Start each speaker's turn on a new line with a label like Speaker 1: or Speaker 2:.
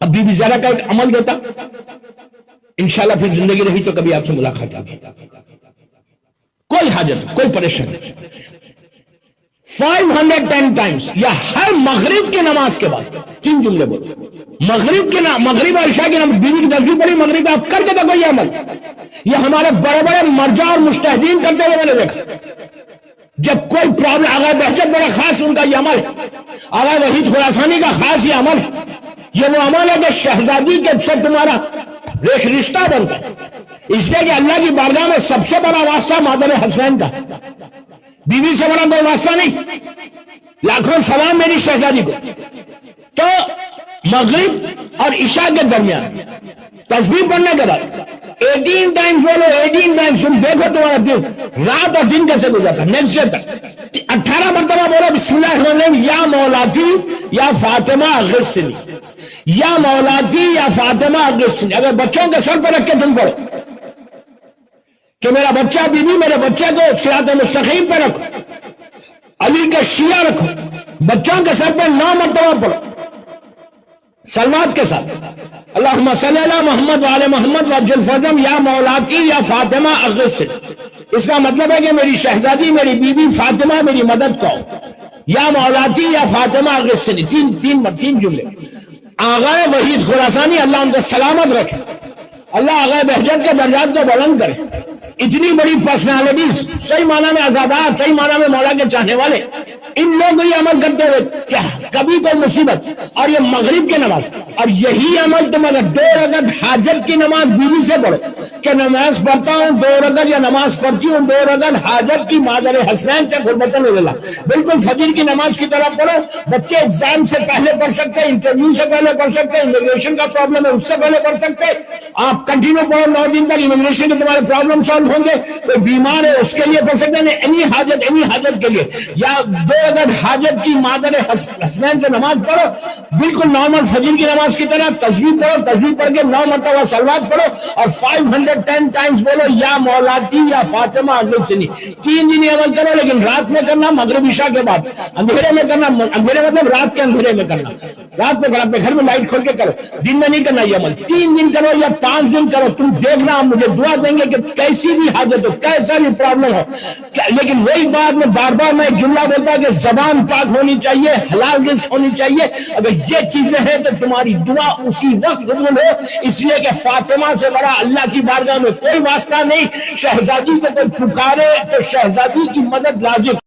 Speaker 1: اب be be Zahra کا ایک عمل دیتا، انشاءاللہ پھر زندگی رہی تو کبھی آپ سے ملاقات ہوگی، کوئی حاجت کوئی پریشانی 510 ٹائمز، یا ہر مغرب کی نماز کے بعد 3 جملے بولو، مغرب اور عشاء کی نماز، بیوی کی تصویر پڑھی مغرب آپ کر کے دیکھو یہ عمل، یہ ہمارے بڑے بڑے مرجع اور مجتہدین کرتے ہوئے میں نے دیکھا۔ جب کوئی پرابلم، آغا بہجت بڑا خاص ان کا یہ عمل ہے، آغا وحید خراسانی کا خاص یہ عمل ہے، یہ وہ عمل ہے کہ شہزادی کے سے تمہارا ایک رشتہ بنتا ہے، اس لیے کہ اللہ کی بارگاہ میں سب سے بڑا واسطہ مادر حسنین کا، بیوی سے بڑا کوئی واسطہ نہیں، لاکھوں سلام میری شہزادی کو۔ تو مغرب اور عشاء کے درمیان تسبیح پڑھنے کے بعد 18 ٹائمز بولو، 18 ٹائمز، تم دیکھو تمہارا دن، رات اور دن کیسے گزرتا، نیکسٹ ڈے تک 18 مرتبہ بولو بسم اللہ الرحمن الرحیم، یا مولاتی یا فاطمہ اغثنی، یا مولاتی یا فاطمہ اغثنی۔ اگر بچوں کے سر پر رکھ کے تم پڑھو کہ میرا بچہ بیوی، میرے بچے کو صراط مستقیم پہ رکھو، علی کے شیعہ رکھو، بچوں کے سر پہ 9 مرتبہ پڑھو سلوات کے ساتھ، اللہم صلی علی محمد وعلی محمد وعجل فرجہم یا مولاتی یا فاطمہ اغثنی۔ اس کا مطلب ہے کہ میری شہزادی، میری بیوی فاطمہ میری مدد کو، یا مولاتی یا فاطمہ اغثنی، تین جملے۔ آغا وحید خراسانی اللہ ان کو سلامت رکھے، اللہ آغا بہجت کے درجات کو بلند کرے، اتنی بڑی پرسنالٹیز، صحیح معنی میں آزادات، صحیح معنی میں مولا کے چاہنے والے، ان لوگ یہ عمل کرتے ہوئے کہ کبھی کوئی مصیبت، اور یہ مغرب کی نماز، اور یہی عمل تم اگر 2 رکعت حاجت کی نماز بیوی سے پڑھو کہ نماز پڑھتا ہوں 2 رکعت، یا نماز پڑھتی ہوں 2 رکعت حاجت کی مادر حسنین سے قربتاً اللہ، بالکل فجر کی نماز کی طرح پڑھو۔ بچے ایگزام سے پہلے پڑھ سکتے ہیں، انٹرویو سے پہلے پڑھ سکتے ہیں، امیگریشن کا پرابلم ہے اس سے پہلے پڑھ سکتے ہیں، آپ کنٹینیو پڑھو 9 دن تک، امیگریشن کے تمہارے پرابلم سالو ہوں گے، کوئی بیمار ہے اس کے لیے پڑھ سکتے ہیں، اینی حاجت کے لیے، یا 2 رکعت حاجت کی مادر حسنین سے نماز پڑھو، بالکل نارمل فجر کی نماز کی طرح تسبیح پڑھو، تسبیح پڑھ کے 9 مرتبہ صلوات پڑھو، اور 510 ٹائمز بولو یا مولاتی یا فاطمہ اغثنی۔ 3 دن یہ عمل کرو، لیکن رات میں کرنا، مغرب عشاء کے بعد، اندھیرے میں کرنا، اندھیرے مطلب رات کے اندھیرے میں کرنا، رات میں کرنا، اپنے گھر میں لائٹ کھول کے کرو، دن میں نہیں کرنا یہ عمل، 3 دن کرو یا 5 دن کرو، تم دیکھنا ہم مجھے دعا دیں گے کہ کیسی بھی حاجت ہو، کیسا بھی پرابلم ہو، لیکن وہی بات میں بار بار میں ایک جملہ بولتا کہ زبان پاک ہونی چاہیے، حلال رزق ہونی چاہیے، اگر یہ چیزیں ہیں تو تمہاری دعا اسی وقت قبول ہو، اس لیے کہ فاطمہ سے بڑا اللہ کی بارگاہ میں کوئی واسطہ نہیں، شہزادی کو کوئی پکارے تو شہزادی کی مدد لازم۔